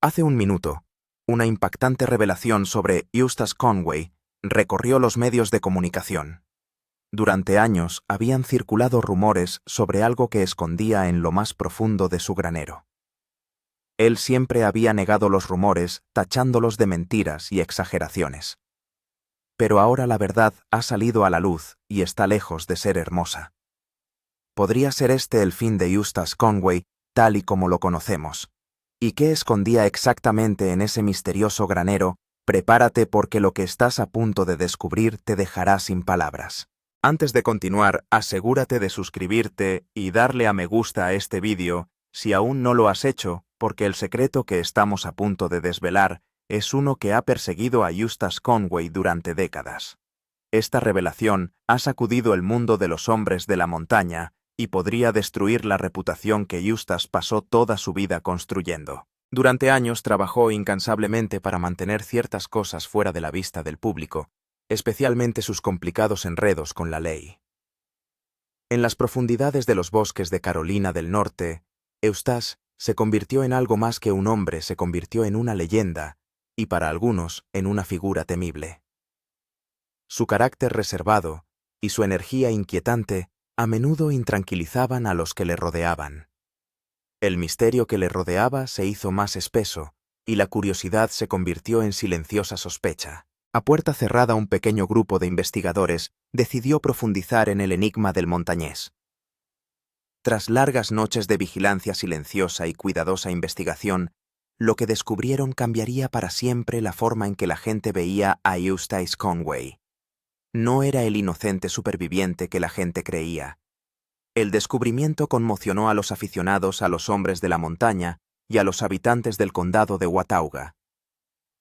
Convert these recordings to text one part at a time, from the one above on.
Hace un minuto, una impactante revelación sobre Eustace Conway recorrió los medios de comunicación. Durante años habían circulado rumores sobre algo que escondía en lo más profundo de su granero. Él siempre había negado los rumores, tachándolos de mentiras y exageraciones. Pero ahora la verdad ha salido a la luz y está lejos de ser hermosa. ¿Podría ser este el fin de Eustace Conway tal y como lo conocemos? ¿Y qué escondía exactamente en ese misterioso granero? Prepárate porque lo que estás a punto de descubrir te dejará sin palabras. Antes de continuar, asegúrate de suscribirte y darle a me gusta a este vídeo si aún no lo has hecho, porque el secreto que estamos a punto de desvelar es uno que ha perseguido a Eustace Conway durante décadas. Esta revelación ha sacudido el mundo de los hombres de la montaña y podría destruir la reputación que Eustace pasó toda su vida construyendo. Durante años trabajó incansablemente para mantener ciertas cosas fuera de la vista del público, especialmente sus complicados enredos con la ley. En las profundidades de los bosques de Carolina del Norte, Eustace se convirtió en algo más que un hombre, se convirtió en una leyenda, y para algunos en una figura temible. Su carácter reservado y su energía inquietante a menudo intranquilizaban a los que le rodeaban. El misterio que le rodeaba se hizo más espeso, y la curiosidad se convirtió en silenciosa sospecha. A puerta cerrada, un pequeño grupo de investigadores decidió profundizar en el enigma del montañés. Tras largas noches de vigilancia silenciosa y cuidadosa investigación, lo que descubrieron cambiaría para siempre la forma en que la gente veía a Eustace Conway. No era el inocente superviviente que la gente creía. El descubrimiento conmocionó a los aficionados a los hombres de la montaña y a los habitantes del condado de Watauga.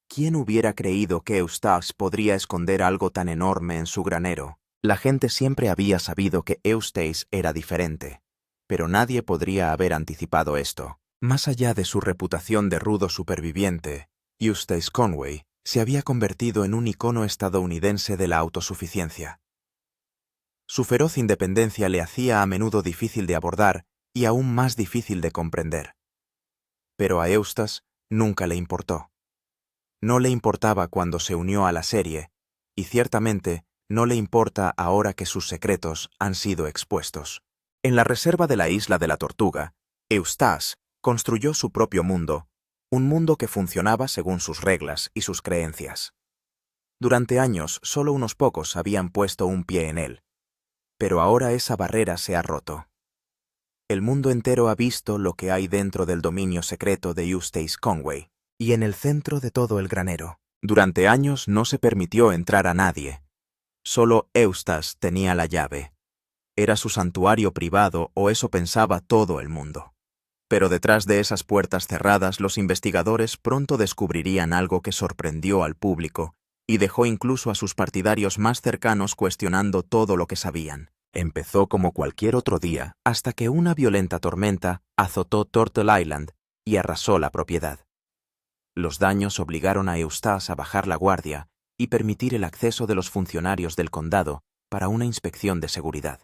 ¿Quién hubiera creído que Eustace podría esconder algo tan enorme en su granero? La gente siempre había sabido que Eustace era diferente, pero nadie podría haber anticipado esto. Más allá de su reputación de rudo superviviente, Eustace Conway se había convertido en un icono estadounidense de la autosuficiencia. Su feroz independencia le hacía a menudo difícil de abordar y aún más difícil de comprender. Pero a Eustace nunca le importó. No le importaba cuando se unió a la serie, y ciertamente no le importa ahora que sus secretos han sido expuestos. En la reserva de la isla de la Tortuga, Eustace construyó su propio mundo, un mundo que funcionaba según sus reglas y sus creencias. Durante años, solo unos pocos habían puesto un pie en él, pero ahora esa barrera se ha roto. El mundo entero ha visto lo que hay dentro del dominio secreto de Eustace Conway, y en el centro de todo el granero. Durante años no se permitió entrar a nadie. Solo Eustace tenía la llave. Era su santuario privado, o eso pensaba todo el mundo. Pero detrás de esas puertas cerradas, los investigadores pronto descubrirían algo que sorprendió al público y dejó incluso a sus partidarios más cercanos cuestionando todo lo que sabían. Empezó como cualquier otro día, hasta que una violenta tormenta azotó Turtle Island y arrasó la propiedad. Los daños obligaron a Eustace a bajar la guardia y permitir el acceso de los funcionarios del condado para una inspección de seguridad.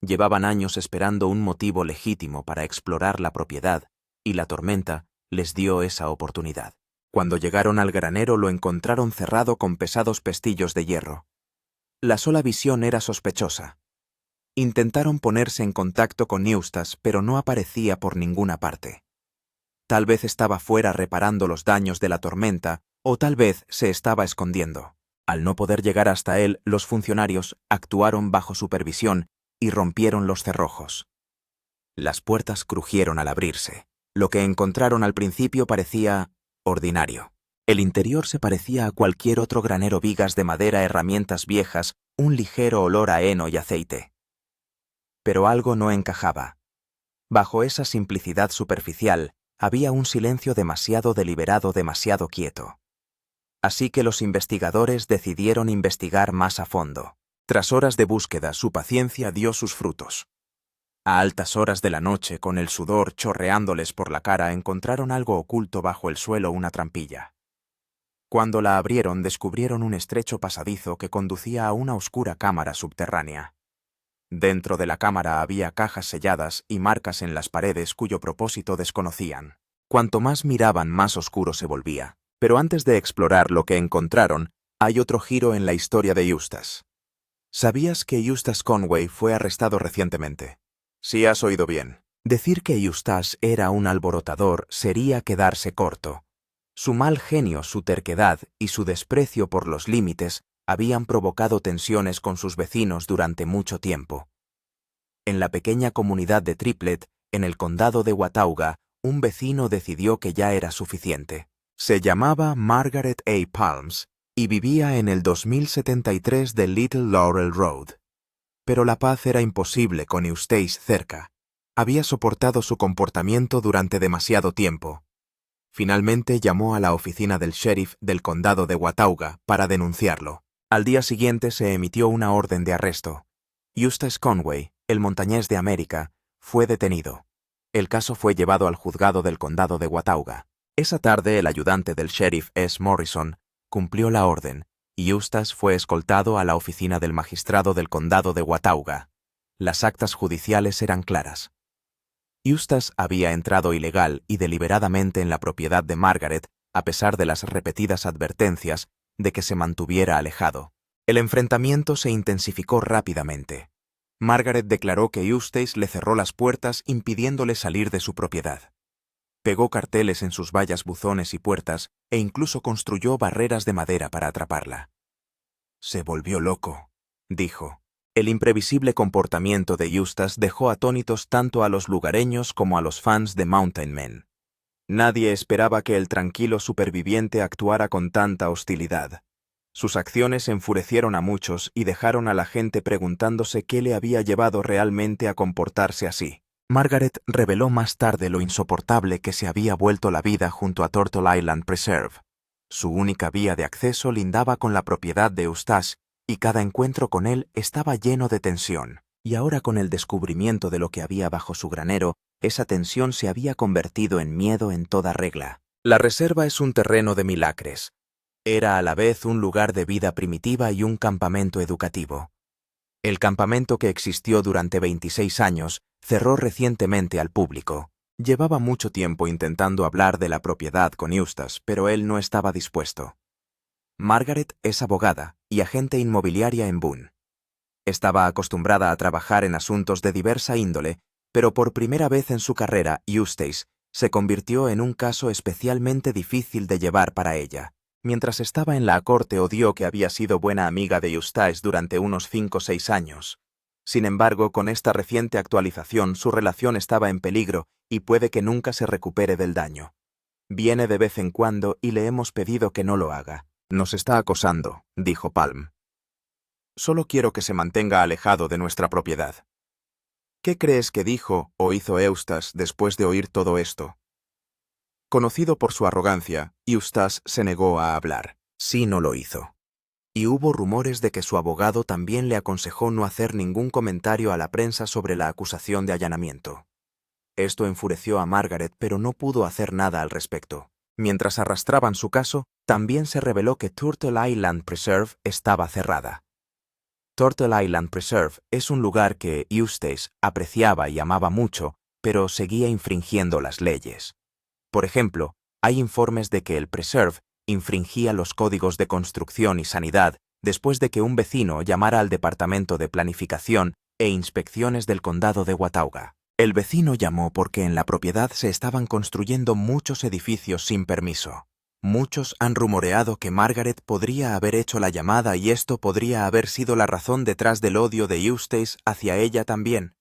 Llevaban años esperando un motivo legítimo para explorar la propiedad, y la tormenta les dio esa oportunidad. Cuando llegaron al granero lo encontraron cerrado con pesados pestillos de hierro. La sola visión era sospechosa. Intentaron ponerse en contacto con Eustace, pero no aparecía por ninguna parte. Tal vez estaba fuera reparando los daños de la tormenta, o tal vez se estaba escondiendo. Al no poder llegar hasta él, los funcionarios actuaron bajo supervisión y rompieron los cerrojos. Las puertas crujieron al abrirse. Lo que encontraron al principio parecía ordinario. El interior se parecía a cualquier otro granero: vigas de madera, herramientas viejas, un ligero olor a heno y aceite. Pero algo no encajaba. Bajo esa simplicidad superficial había un silencio demasiado deliberado, demasiado quieto. Así que los investigadores decidieron investigar más a fondo. Tras horas de búsqueda, su paciencia dio sus frutos. A altas horas de la noche, con el sudor chorreándoles por la cara, encontraron algo oculto bajo el suelo, una trampilla. Cuando la abrieron, descubrieron un estrecho pasadizo que conducía a una oscura cámara subterránea. Dentro de la cámara había cajas selladas y marcas en las paredes cuyo propósito desconocían. Cuanto más miraban, más oscuro se volvía. Pero antes de explorar lo que encontraron, hay otro giro en la historia de Eustace. ¿Sabías que Eustace Conway fue arrestado recientemente? Sí, has oído bien. Decir que Eustace era un alborotador sería quedarse corto. Su mal genio, su terquedad y su desprecio por los límites habían provocado tensiones con sus vecinos durante mucho tiempo. En la pequeña comunidad de Triplet, en el condado de Watauga, un vecino decidió que ya era suficiente. Se llamaba Margaret A. Palms y vivía en el 2073 de Little Laurel Road. Pero la paz era imposible con Eustace cerca. Había soportado su comportamiento durante demasiado tiempo. Finalmente llamó a la oficina del sheriff del condado de Watauga para denunciarlo. Al día siguiente se emitió una orden de arresto. Eustace Conway, el montañés de América, fue detenido. El caso fue llevado al juzgado del condado de Watauga. Esa tarde el ayudante del sheriff S. Morrison cumplió la orden y Eustace fue escoltado a la oficina del magistrado del condado de Watauga. Las actas judiciales eran claras. Eustace había entrado ilegal y deliberadamente en la propiedad de Margaret a pesar de las repetidas advertencias de que se mantuviera alejado. El enfrentamiento se intensificó rápidamente. Margaret declaró que Eustace le cerró las puertas impidiéndole salir de su propiedad. Pegó carteles en sus vallas, buzones y puertas e incluso construyó barreras de madera para atraparla. Se volvió loco, dijo. El imprevisible comportamiento de Eustace dejó atónitos tanto a los lugareños como a los fans de Mountain Men. Nadie esperaba que el tranquilo superviviente actuara con tanta hostilidad. Sus acciones enfurecieron a muchos y dejaron a la gente preguntándose qué le había llevado realmente a comportarse así. Margaret reveló más tarde lo insoportable que se había vuelto la vida junto a Turtle Island Preserve. Su única vía de acceso lindaba con la propiedad de Eustace, y cada encuentro con él estaba lleno de tensión. Y ahora, con el descubrimiento de lo que había bajo su granero, esa tensión se había convertido en miedo en toda regla. La reserva es un terreno de 1000 acres. Era a la vez un lugar de vida primitiva y un campamento educativo. El campamento, que existió durante 26 años, cerró recientemente al público. Llevaba mucho tiempo intentando hablar de la propiedad con Eustace, pero él no estaba dispuesto. Margaret es abogada y agente inmobiliaria en Boone. Estaba acostumbrada a trabajar en asuntos de diversa índole, pero por primera vez en su carrera, Eustace se convirtió en un caso especialmente difícil de llevar para ella. Mientras estaba en la corte, odió que había sido buena amiga de Eustace durante unos 5 o 6 años. Sin embargo, con esta reciente actualización, su relación estaba en peligro y puede que nunca se recupere del daño. Viene de vez en cuando y le hemos pedido que no lo haga. Nos está acosando, dijo Palm. Solo quiero que se mantenga alejado de nuestra propiedad. ¿Qué crees que dijo o hizo Eustace después de oír todo esto? Conocido por su arrogancia, Eustace se negó a hablar. Sí, no lo hizo. Y hubo rumores de que su abogado también le aconsejó no hacer ningún comentario a la prensa sobre la acusación de allanamiento. Esto enfureció a Margaret, pero no pudo hacer nada al respecto. Mientras arrastraban su caso, también se reveló que Turtle Island Preserve estaba cerrada. Turtle Island Preserve es un lugar que Eustace apreciaba y amaba mucho, pero seguía infringiendo las leyes. Por ejemplo, hay informes de que el Preserve infringía los códigos de construcción y sanidad después de que un vecino llamara al Departamento de Planificación e Inspecciones del Condado de Watauga. El vecino llamó porque en la propiedad se estaban construyendo muchos edificios sin permiso. Muchos han rumoreado que Margaret podría haber hecho la llamada y esto podría haber sido la razón detrás del odio de Eustace hacia ella también.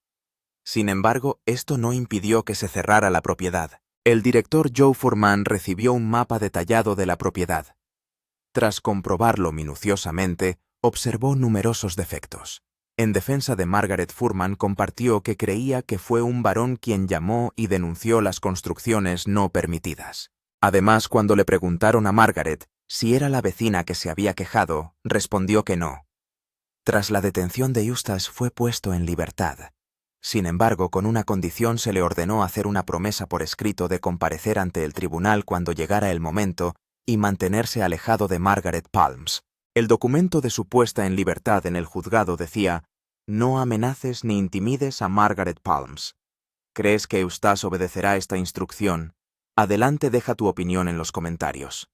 Sin embargo, esto no impidió que se cerrara la propiedad. El director Joe Furman recibió un mapa detallado de la propiedad. Tras comprobarlo minuciosamente, observó numerosos defectos. En defensa de Margaret, Furman compartió que creía que fue un varón quien llamó y denunció las construcciones no permitidas. Además, cuando le preguntaron a Margaret si era la vecina que se había quejado, respondió que no. Tras la detención de Eustace fue puesto en libertad. Sin embargo, con una condición: se le ordenó hacer una promesa por escrito de comparecer ante el tribunal cuando llegara el momento y mantenerse alejado de Margaret Palms. El documento de su puesta en libertad en el juzgado decía: «No amenaces ni intimides a Margaret Palms». ¿Crees que Eustace obedecerá esta instrucción? Adelante, deja tu opinión en los comentarios.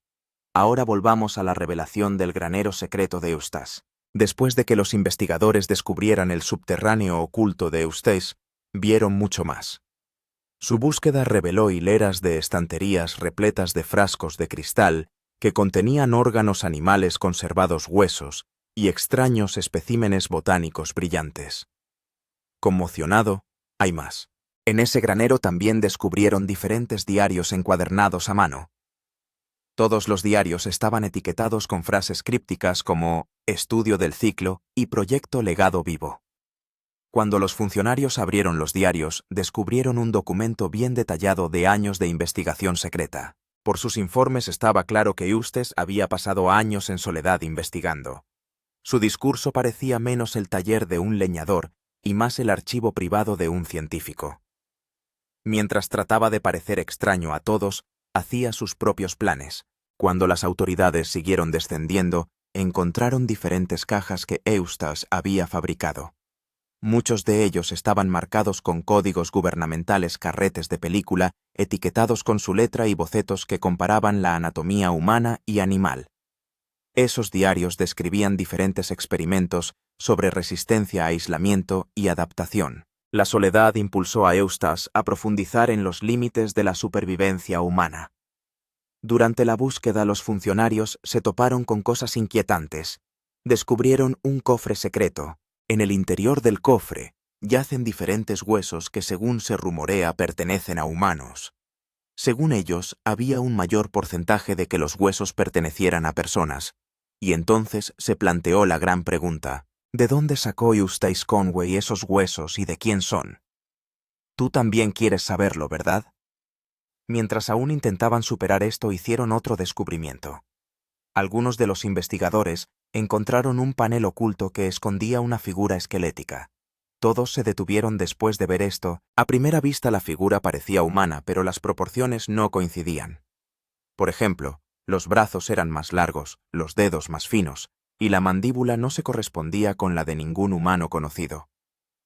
Ahora volvamos a la revelación del granero secreto de Eustace. Después de que los investigadores descubrieran el subterráneo oculto de Eustace, vieron mucho más. Su búsqueda reveló hileras de estanterías repletas de frascos de cristal que contenían órganos animales conservados, huesos y extraños especímenes botánicos brillantes. Conmocionado, hay más. En ese granero también descubrieron diferentes diarios encuadernados a mano. Todos los diarios estaban etiquetados con frases crípticas como «Estudio del ciclo» y «Proyecto legado vivo». Cuando los funcionarios abrieron los diarios, descubrieron un documento bien detallado de años de investigación secreta. Por sus informes estaba claro que Eustace había pasado años en soledad investigando. Su discurso parecía menos el taller de un leñador y más el archivo privado de un científico. Mientras trataba de parecer extraño a todos, hacía sus propios planes. Cuando las autoridades siguieron descendiendo, encontraron diferentes cajas que Eustace había fabricado. Muchos de ellos estaban marcados con códigos gubernamentales, carretes de película, etiquetados con su letra y bocetos que comparaban la anatomía humana y animal. Esos diarios describían diferentes experimentos sobre resistencia a aislamiento y adaptación. La soledad impulsó a Eustace a profundizar en los límites de la supervivencia humana. Durante la búsqueda, los funcionarios se toparon con cosas inquietantes. Descubrieron un cofre secreto. En el interior del cofre yacen diferentes huesos que, según se rumorea, pertenecen a humanos. Según ellos, había un mayor porcentaje de que los huesos pertenecieran a personas. Y entonces se planteó la gran pregunta: ¿de dónde sacó Eustace Conway esos huesos y de quién son? Tú también quieres saberlo, ¿verdad? Mientras aún intentaban superar esto, hicieron otro descubrimiento. Algunos de los investigadores encontraron un panel oculto que escondía una figura esquelética. Todos se detuvieron después de ver esto. A primera vista la figura parecía humana, pero las proporciones no coincidían. Por ejemplo, los brazos eran más largos, los dedos más finos, y la mandíbula no se correspondía con la de ningún humano conocido.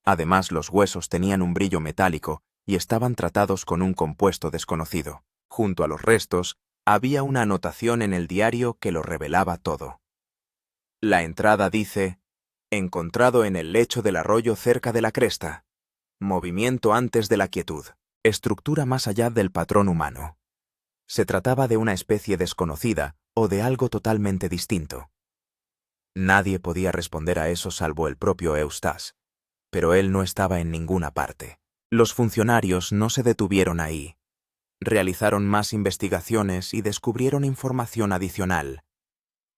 Además, los huesos tenían un brillo metálico y estaban tratados con un compuesto desconocido. Junto a los restos, había una anotación en el diario que lo revelaba todo. La entrada dice: encontrado en el lecho del arroyo cerca de la cresta. Movimiento antes de la quietud. Estructura más allá del patrón humano. Se trataba de una especie desconocida o de algo totalmente distinto. Nadie podía responder a eso salvo el propio Eustace, pero él no estaba en ninguna parte. Los funcionarios no se detuvieron ahí. Realizaron más investigaciones y descubrieron información adicional.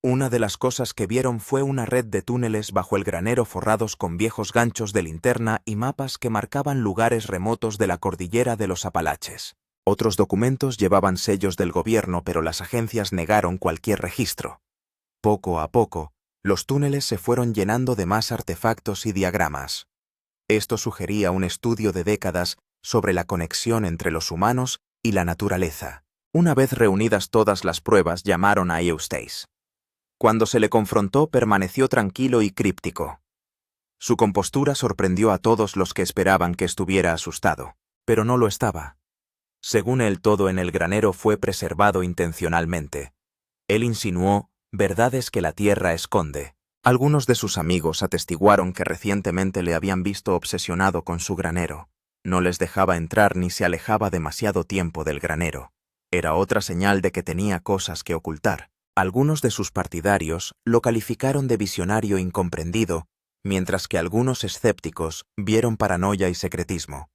Una de las cosas que vieron fue una red de túneles bajo el granero forrados con viejos ganchos de linterna y mapas que marcaban lugares remotos de la cordillera de los Apalaches. Otros documentos llevaban sellos del gobierno, pero las agencias negaron cualquier registro. Poco a poco, los túneles se fueron llenando de más artefactos y diagramas. Esto sugería un estudio de décadas sobre la conexión entre los humanos y la naturaleza. Una vez reunidas todas las pruebas, llamaron a Eustace. Cuando se le confrontó, permaneció tranquilo y críptico. Su compostura sorprendió a todos los que esperaban que estuviera asustado, pero no lo estaba. Según él, todo en el granero fue preservado intencionalmente. Él insinuó verdades que la tierra esconde. Algunos de sus amigos atestiguaron que recientemente le habían visto obsesionado con su granero. No les dejaba entrar ni se alejaba demasiado tiempo del granero. Era otra señal de que tenía cosas que ocultar. Algunos de sus partidarios lo calificaron de visionario incomprendido, mientras que algunos escépticos vieron paranoia y secretismo.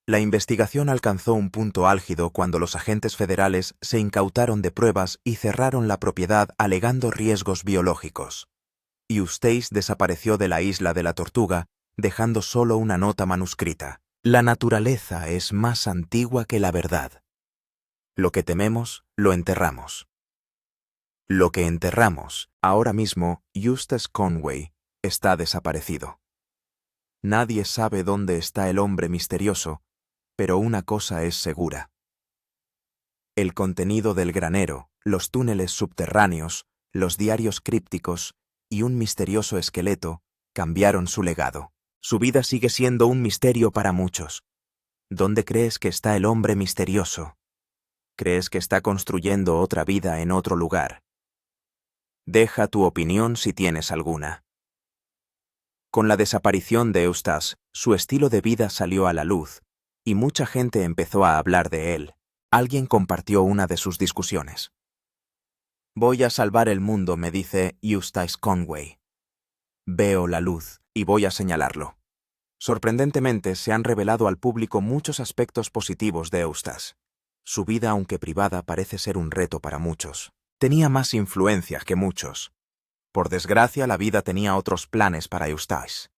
La investigación alcanzó un punto álgido cuando los agentes federales se incautaron de pruebas y cerraron la propiedad alegando riesgos biológicos. Eustace desapareció de la isla de la Tortuga, dejando solo una nota manuscrita. La naturaleza es más antigua que la verdad. Lo que tememos, lo enterramos. Lo que enterramos, ahora mismo, Eustace Conway, está desaparecido. Nadie sabe dónde está el hombre misterioso, pero una cosa es segura. El contenido del granero, los túneles subterráneos, los diarios crípticos y un misterioso esqueleto cambiaron su legado. Su vida sigue siendo un misterio para muchos. ¿Dónde crees que está el hombre misterioso? ¿Crees que está construyendo otra vida en otro lugar? Deja tu opinión si tienes alguna. Con la desaparición de Eustace, su estilo de vida salió a la luz, y mucha gente empezó a hablar de él. Alguien compartió una de sus discusiones. Voy a salvar el mundo, me dice Eustace Conway. Veo la luz, y voy a señalarlo. Sorprendentemente, se han revelado al público muchos aspectos positivos de Eustace. Su vida, aunque privada, parece ser un reto para muchos. Tenía más influencia que muchos. Por desgracia, la vida tenía otros planes para Eustace.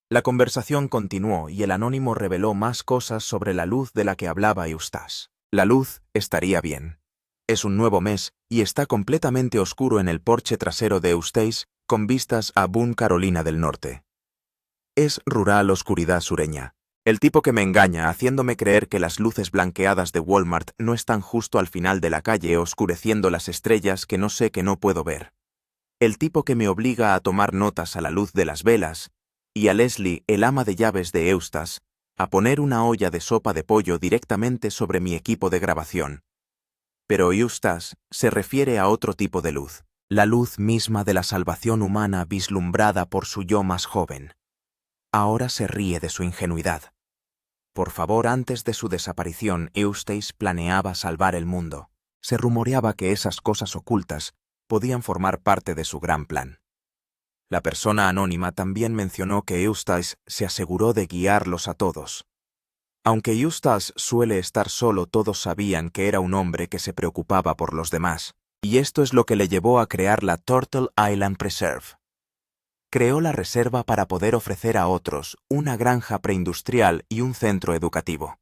La conversación continuó y el anónimo reveló más cosas sobre la luz de la que hablaba Eustace. La luz estaría bien. Es un nuevo mes y está completamente oscuro en el porche trasero de Eustace con vistas a Boone, Carolina del Norte. Es rural oscuridad sureña. El tipo que me engaña haciéndome creer que las luces blanqueadas de Walmart no están justo al final de la calle oscureciendo las estrellas que no puedo ver. El tipo que me obliga a tomar notas a la luz de las velas, y a Leslie, el ama de llaves de Eustace, a poner una olla de sopa de pollo directamente sobre mi equipo de grabación. Pero Eustace se refiere a otro tipo de luz, la luz misma de la salvación humana vislumbrada por su yo más joven. Ahora se ríe de su ingenuidad. Por favor, antes de su desaparición, Eustace planeaba salvar el mundo. Se rumoreaba que esas cosas ocultas podían formar parte de su gran plan. La persona anónima también mencionó que Eustace se aseguró de guiarlos a todos. Aunque Eustace suele estar solo, todos sabían que era un hombre que se preocupaba por los demás, y esto es lo que le llevó a crear la Turtle Island Preserve. Creó la reserva para poder ofrecer a otros una granja preindustrial y un centro educativo.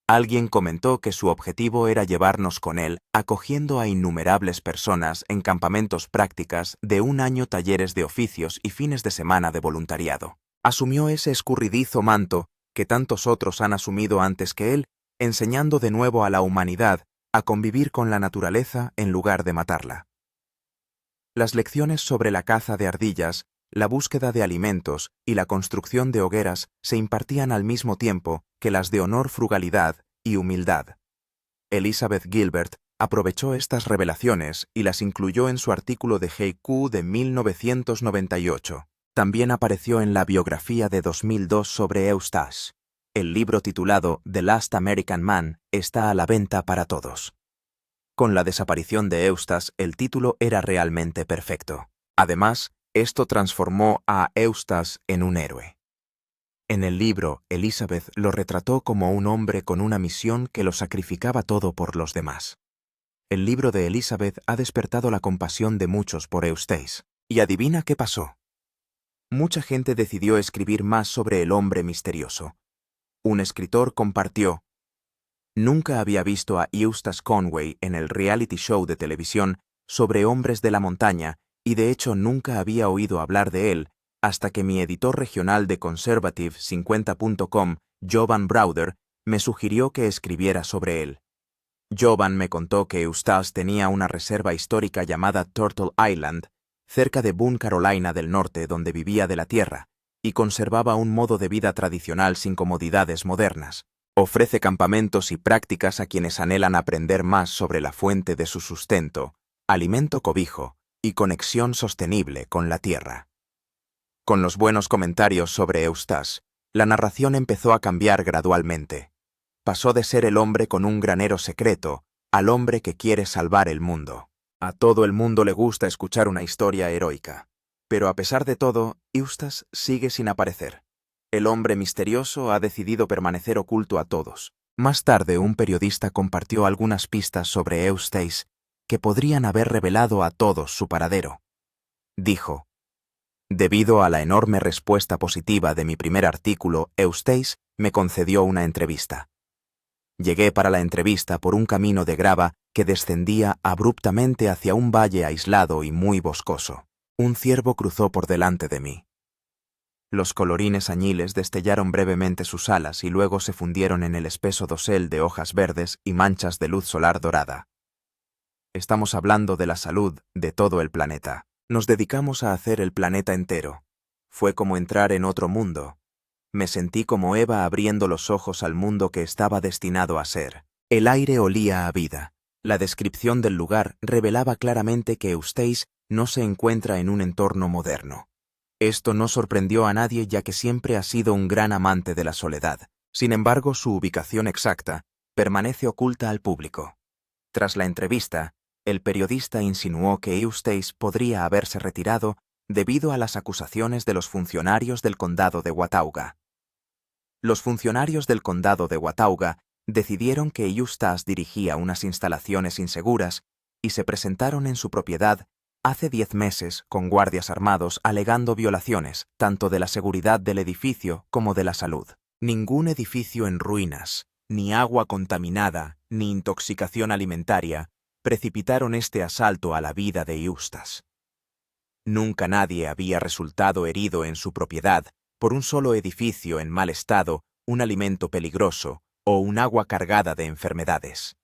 Alguien comentó que su objetivo era llevarnos con él, acogiendo a innumerables personas en campamentos prácticas de un año, talleres de oficios y fines de semana de voluntariado. Asumió ese escurridizo manto que tantos otros han asumido antes que él, enseñando de nuevo a la humanidad a convivir con la naturaleza en lugar de matarla. Las lecciones sobre la caza de ardillas, la búsqueda de alimentos y la construcción de hogueras se impartían al mismo tiempo que las de honor, frugalidad y humildad. Elizabeth Gilbert aprovechó estas revelaciones y las incluyó en su artículo de Haiku de 1998. También apareció en la biografía de 2002 sobre Eustace. El libro titulado The Last American Man está a la venta para todos. Con la desaparición de Eustace, el título era realmente perfecto. Además, esto transformó a Eustace en un héroe. En el libro, Elizabeth lo retrató como un hombre con una misión que lo sacrificaba todo por los demás. El libro de Elizabeth ha despertado la compasión de muchos por Eustace. ¿Y adivina qué pasó? Mucha gente decidió escribir más sobre el hombre misterioso. Un escritor compartió: nunca había visto a Eustace Conway en el reality show de televisión sobre hombres de la montaña y de hecho nunca había oído hablar de él hasta que mi editor regional de Conservative50.com, Jovan Browder, me sugirió que escribiera sobre él. Jovan me contó que Eustace tenía una reserva histórica llamada Turtle Island, cerca de Boone, Carolina del Norte, donde vivía de la tierra, y conservaba un modo de vida tradicional sin comodidades modernas. Ofrece campamentos y prácticas a quienes anhelan aprender más sobre la fuente de su sustento, alimento, cobijo y conexión sostenible con la tierra. Con los buenos comentarios sobre Eustace, la narración empezó a cambiar gradualmente. Pasó de ser el hombre con un granero secreto al hombre que quiere salvar el mundo. A todo el mundo le gusta escuchar una historia heroica. Pero a pesar de todo, Eustace sigue sin aparecer. El hombre misterioso ha decidido permanecer oculto a todos. Más tarde, un periodista compartió algunas pistas sobre Eustace que podrían haber revelado a todos su paradero. Dijo: debido a la enorme respuesta positiva de mi primer artículo, Eustace me concedió una entrevista. Llegué para la entrevista por un camino de grava que descendía abruptamente hacia un valle aislado y muy boscoso. Un ciervo cruzó por delante de mí. Los colorines añiles destellaron brevemente sus alas y luego se fundieron en el espeso dosel de hojas verdes y manchas de luz solar dorada. Estamos hablando de la salud de todo el planeta. Nos dedicamos a hacer el planeta entero. Fue como entrar en otro mundo. Me sentí como Eva abriendo los ojos al mundo que estaba destinado a ser. El aire olía a vida. La descripción del lugar revelaba claramente que Eustace no se encuentra en un entorno moderno. Esto no sorprendió a nadie ya que siempre ha sido un gran amante de la soledad. Sin embargo, su ubicación exacta permanece oculta al público. Tras la entrevista, el periodista insinuó que Eustace podría haberse retirado debido a las acusaciones de los funcionarios del condado de Watauga. Los funcionarios del condado de Watauga decidieron que Eustace dirigía unas instalaciones inseguras y se presentaron en su propiedad hace 10 meses con guardias armados alegando violaciones tanto de la seguridad del edificio como de la salud. Ningún edificio en ruinas, ni agua contaminada, ni intoxicación alimentaria precipitaron este asalto a la vida de Eustace. Nunca nadie había resultado herido en su propiedad por un solo edificio en mal estado, un alimento peligroso o un agua cargada de enfermedades.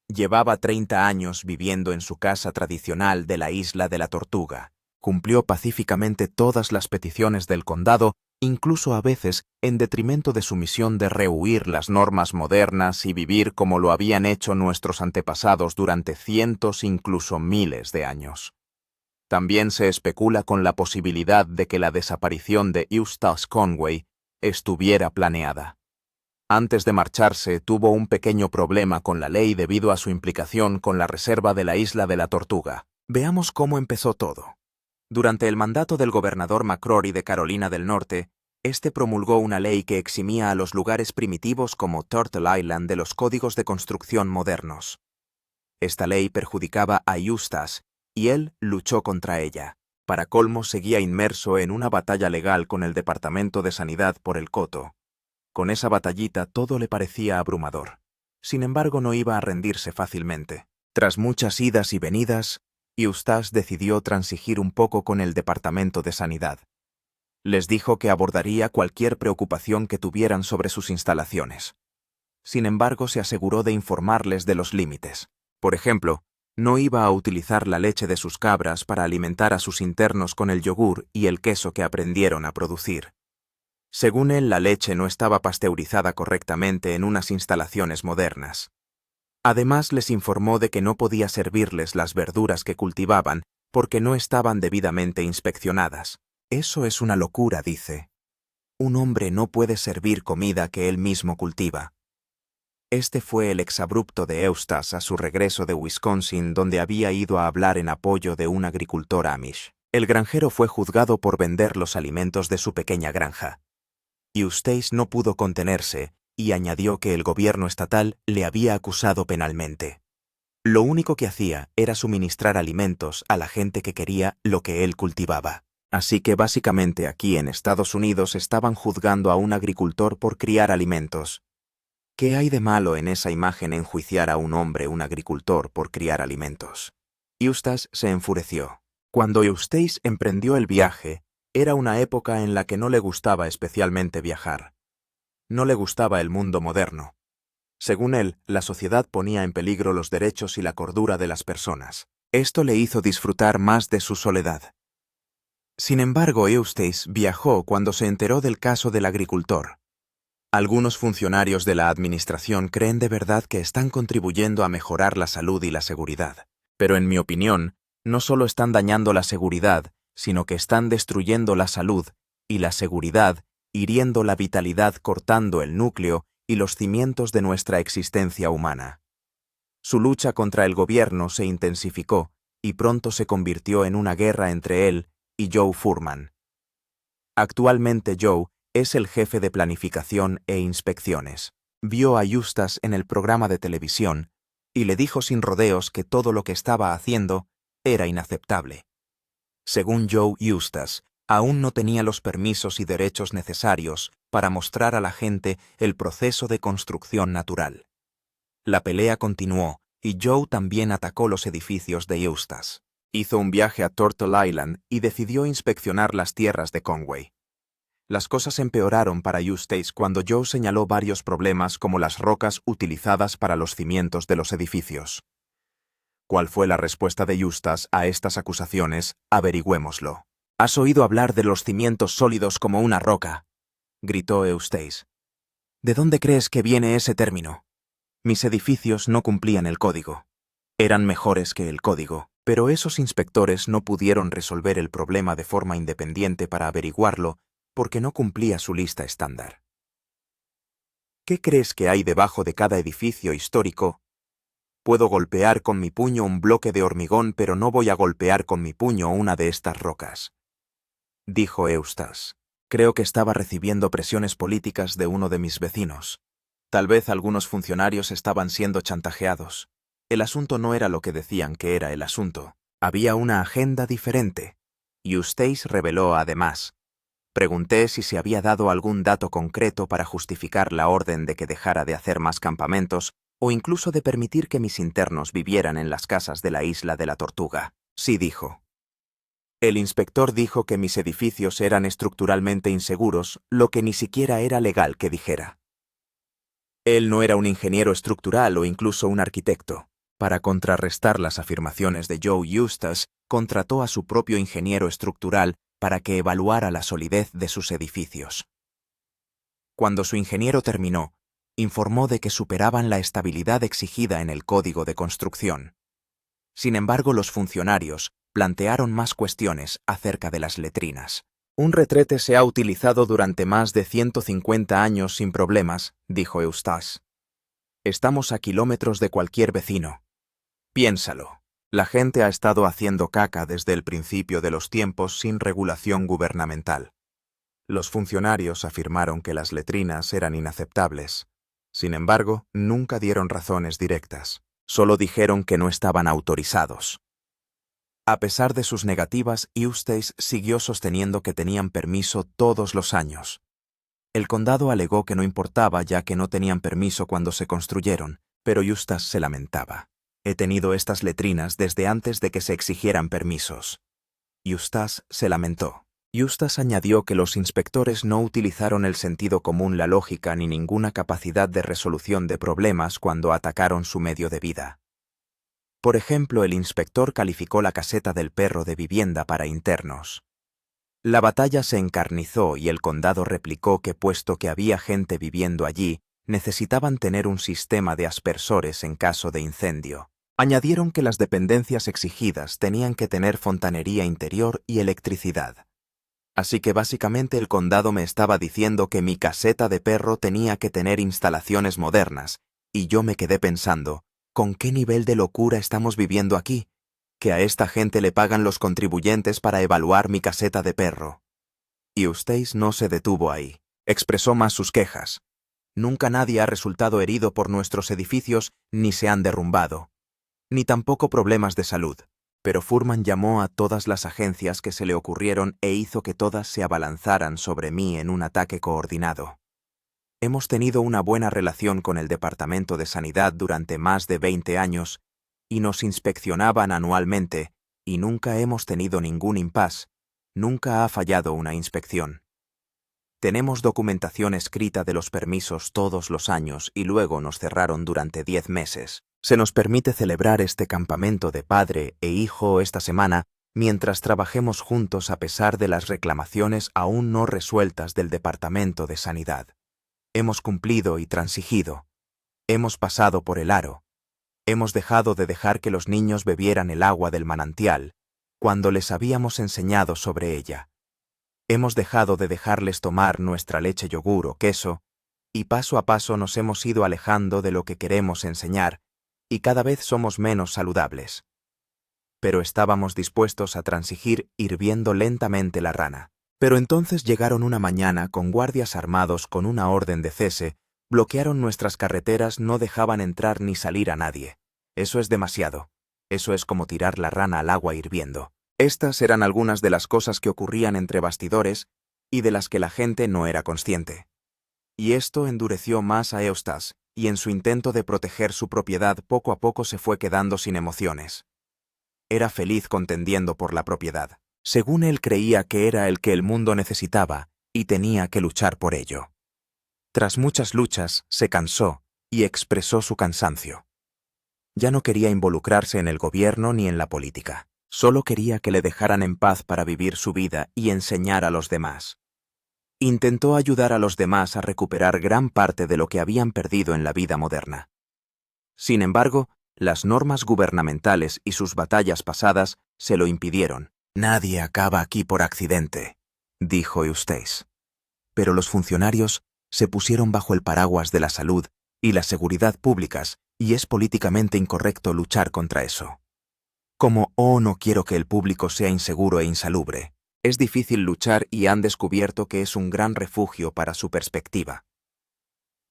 Llevaba 30 años viviendo en su casa tradicional de la Isla de la Tortuga. Cumplió pacíficamente todas las peticiones del condado, incluso a veces en detrimento de su misión de rehuir las normas modernas y vivir como lo habían hecho nuestros antepasados durante cientos, incluso miles de años. También se especula con la posibilidad de que la desaparición de Eustace Conway estuviera planeada. Antes de marcharse, tuvo un pequeño problema con la ley debido a su implicación con la reserva de la Isla de la Tortuga. Veamos cómo empezó todo. Durante el mandato del gobernador McCrory de Carolina del Norte, este promulgó una ley que eximía a los lugares primitivos como Turtle Island de los códigos de construcción modernos. Esta ley perjudicaba a Eustace, y él luchó contra ella. Para colmo, seguía inmerso en una batalla legal con el Departamento de Sanidad por el coto. Con esa batallita todo le parecía abrumador. Sin embargo, no iba a rendirse fácilmente. Tras muchas idas y venidas, Eustace decidió transigir un poco con el Departamento de Sanidad. Les dijo que abordaría cualquier preocupación que tuvieran sobre sus instalaciones. Sin embargo, se aseguró de informarles de los límites. Por ejemplo, no iba a utilizar la leche de sus cabras para alimentar a sus internos con el yogur y el queso que aprendieron a producir. Según él, la leche no estaba pasteurizada correctamente en unas instalaciones modernas. Además, les informó de que no podía servirles las verduras que cultivaban porque no estaban debidamente inspeccionadas. Eso es una locura, dice. Un hombre no puede servir comida que él mismo cultiva. Este fue el exabrupto de Eustace a su regreso de Wisconsin, donde había ido a hablar en apoyo de un agricultor Amish. El granjero fue juzgado por vender los alimentos de su pequeña granja. Eustace no pudo contenerse y añadió que el gobierno estatal le había acusado penalmente. Lo único que hacía era suministrar alimentos a la gente que quería lo que él cultivaba. Así que básicamente aquí en Estados Unidos estaban juzgando a un agricultor por criar alimentos. ¿Qué hay de malo en esa imagen enjuiciar a un hombre, un agricultor, por criar alimentos? Eustace se enfureció. Cuando Eustace emprendió el viaje, era una época en la que no le gustaba especialmente viajar. No le gustaba el mundo moderno. Según él, la sociedad ponía en peligro los derechos y la cordura de las personas. Esto le hizo disfrutar más de su soledad. Sin embargo, Eustace viajó cuando se enteró del caso del agricultor. Algunos funcionarios de la administración creen de verdad que están contribuyendo a mejorar la salud y la seguridad. Pero en mi opinión, no solo están dañando la seguridad, sino que están destruyendo la salud y la seguridad, hiriendo la vitalidad, cortando el núcleo y los cimientos de nuestra existencia humana. Su lucha contra el gobierno se intensificó y pronto se convirtió en una guerra entre él y Joe Furman. Actualmente Joe es el jefe de planificación e inspecciones. Vio a Eustace en el programa de televisión y le dijo sin rodeos que todo lo que estaba haciendo era inaceptable. Según Joe, Eustace aún no tenía los permisos y derechos necesarios para mostrar a la gente el proceso de construcción natural. La pelea continuó y Joe también atacó los edificios de Eustace. Hizo un viaje a Turtle Island y decidió inspeccionar las tierras de Conway. Las cosas empeoraron para Eustace cuando Joe señaló varios problemas como las rocas utilizadas para los cimientos de los edificios. ¿Cuál fue la respuesta de Eustace a estas acusaciones? Averigüémoslo. «¿Has oído hablar de los cimientos sólidos como una roca?», gritó Eustace. «¿De dónde crees que viene ese término?». Mis edificios no cumplían el código. Eran mejores que el código, pero esos inspectores no pudieron resolver el problema de forma independiente para averiguarlo porque no cumplía su lista estándar. ¿Qué crees que hay debajo de cada edificio histórico? Puedo golpear con mi puño un bloque de hormigón, pero no voy a golpear con mi puño una de estas rocas, dijo Eustace. Creo que estaba recibiendo presiones políticas de uno de mis vecinos. Tal vez algunos funcionarios estaban siendo chantajeados. El asunto no era lo que decían que era el asunto. Había una agenda diferente. Eustace reveló además. Pregunté si se había dado algún dato concreto para justificar la orden de que dejara de hacer más campamentos o incluso de permitir que mis internos vivieran en las casas de la isla de la Tortuga. Sí, dijo. El inspector dijo que mis edificios eran estructuralmente inseguros, lo que ni siquiera era legal que dijera. Él no era un ingeniero estructural o incluso un arquitecto. Para contrarrestar las afirmaciones de Joe Eustace, contrató a su propio ingeniero estructural para que evaluara la solidez de sus edificios. Cuando su ingeniero terminó, informó de que superaban la estabilidad exigida en el código de construcción. Sin embargo, los funcionarios plantearon más cuestiones acerca de las letrinas. Un retrete se ha utilizado durante más de 150 años sin problemas, dijo Eustace. Estamos a kilómetros de cualquier vecino. Piénsalo. La gente ha estado haciendo caca desde el principio de los tiempos sin regulación gubernamental. Los funcionarios afirmaron que las letrinas eran inaceptables. Sin embargo, nunca dieron razones directas. Solo dijeron que no estaban autorizados. A pesar de sus negativas, Eustace siguió sosteniendo que tenían permiso todos los años. El condado alegó que no importaba ya que no tenían permiso cuando se construyeron, pero Eustace se lamentaba. He tenido estas letrinas desde antes de que se exigieran permisos. Eustace se lamentó. Eustace añadió que los inspectores no utilizaron el sentido común, la lógica ni ninguna capacidad de resolución de problemas cuando atacaron su medio de vida. Por ejemplo, el inspector calificó la caseta del perro de vivienda para internos. La batalla se encarnizó y el condado replicó que puesto que había gente viviendo allí, necesitaban tener un sistema de aspersores en caso de incendio. Añadieron que las dependencias exigidas tenían que tener fontanería interior y electricidad. Así que básicamente el condado me estaba diciendo que mi caseta de perro tenía que tener instalaciones modernas, y yo me quedé pensando, ¿con qué nivel de locura estamos viviendo aquí? Que a esta gente le pagan los contribuyentes para evaluar mi caseta de perro. Y Eustace no se detuvo ahí. Expresó más sus quejas. Nunca nadie ha resultado herido por nuestros edificios ni se han derrumbado. Ni tampoco problemas de salud. Pero Furman llamó a todas las agencias que se le ocurrieron e hizo que todas se abalanzaran sobre mí en un ataque coordinado. Hemos tenido una buena relación con el Departamento de Sanidad durante más de 20 años y nos inspeccionaban anualmente y nunca hemos tenido ningún impasse, nunca ha fallado una inspección. Tenemos documentación escrita de los permisos todos los años y luego nos cerraron durante 10 meses. Se nos permite celebrar este campamento de padre e hijo esta semana mientras trabajemos juntos a pesar de las reclamaciones aún no resueltas del Departamento de Sanidad. Hemos cumplido y transigido. Hemos pasado por el aro. Hemos dejado de dejar que los niños bebieran el agua del manantial cuando les habíamos enseñado sobre ella. Hemos dejado de dejarles tomar nuestra leche, yogur o queso, y paso a paso nos hemos ido alejando de lo que queremos enseñar, y cada vez somos menos saludables. Pero estábamos dispuestos a transigir hirviendo lentamente la rana. Pero entonces llegaron una mañana con guardias armados con una orden de cese, bloquearon nuestras carreteras, no dejaban entrar ni salir a nadie. Eso es demasiado. Eso es como tirar la rana al agua hirviendo. Estas eran algunas de las cosas que ocurrían entre bastidores y de las que la gente no era consciente. Y esto endureció más a Eustace, y en su intento de proteger su propiedad poco a poco se fue quedando sin emociones. Era feliz contendiendo por la propiedad. Según él creía que era el que el mundo necesitaba y tenía que luchar por ello. Tras muchas luchas, se cansó y expresó su cansancio. Ya no quería involucrarse en el gobierno ni en la política. Solo quería que le dejaran en paz para vivir su vida y enseñar a los demás. Intentó ayudar a los demás a recuperar gran parte de lo que habían perdido en la vida moderna. Sin embargo, las normas gubernamentales y sus batallas pasadas se lo impidieron. Nadie acaba aquí por accidente, dijo Eustace. Pero los funcionarios se pusieron bajo el paraguas de la salud y la seguridad públicas, y es políticamente incorrecto luchar contra eso. Como no quiero que el público sea inseguro e insalubre, es difícil luchar y han descubierto que es un gran refugio para su perspectiva.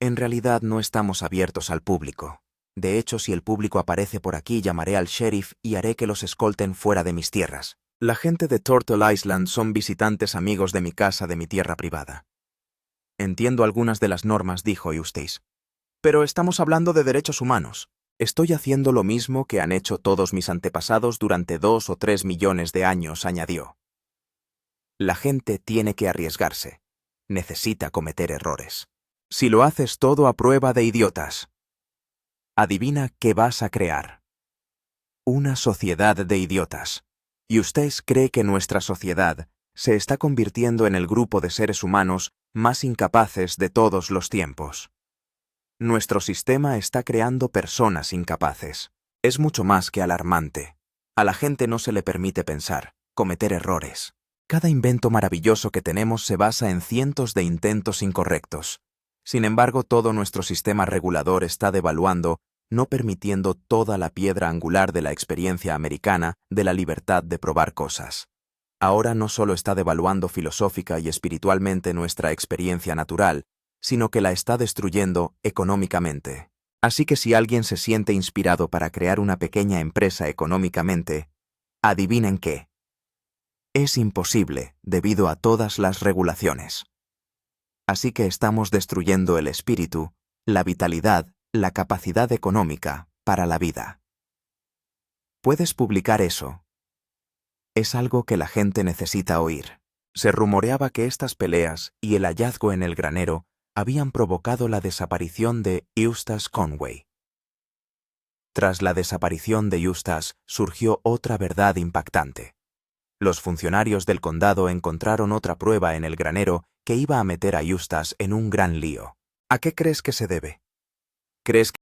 En realidad no estamos abiertos al público. De hecho, si el público aparece por aquí, llamaré al sheriff y haré que los escolten fuera de mis tierras. La gente de Turtle Island son visitantes amigos de mi casa de mi tierra privada. Entiendo algunas de las normas, dijo Eustace. Pero estamos hablando de derechos humanos. Estoy haciendo lo mismo que han hecho todos mis antepasados durante 2 o 3 millones de años, añadió. La gente tiene que arriesgarse. Necesita cometer errores. Si lo haces todo a prueba de idiotas. Adivina qué vas a crear. Una sociedad de idiotas. Eustace cree que nuestra sociedad se está convirtiendo en el grupo de seres humanos más incapaces de todos los tiempos. Nuestro sistema está creando personas incapaces. Es mucho más que alarmante. A la gente no se le permite pensar, cometer errores. Cada invento maravilloso que tenemos se basa en cientos de intentos incorrectos. Sin embargo, todo nuestro sistema regulador está devaluando, no permitiendo toda la piedra angular de la experiencia americana de la libertad de probar cosas. Ahora no solo está devaluando filosófica y espiritualmente nuestra experiencia natural, sino que la está destruyendo económicamente. Así que si alguien se siente inspirado para crear una pequeña empresa económicamente, adivinen qué. Es imposible debido a todas las regulaciones. Así que estamos destruyendo el espíritu, la vitalidad, la capacidad económica para la vida. Puedes publicar eso. Es algo que la gente necesita oír. Se rumoreaba que estas peleas y el hallazgo en el granero habían provocado la desaparición de Eustace Conway. Tras la desaparición de Eustace surgió otra verdad impactante. Los funcionarios del condado encontraron otra prueba en el granero que iba a meter a Eustace en un gran lío. ¿A qué crees que se debe? ¿Crees que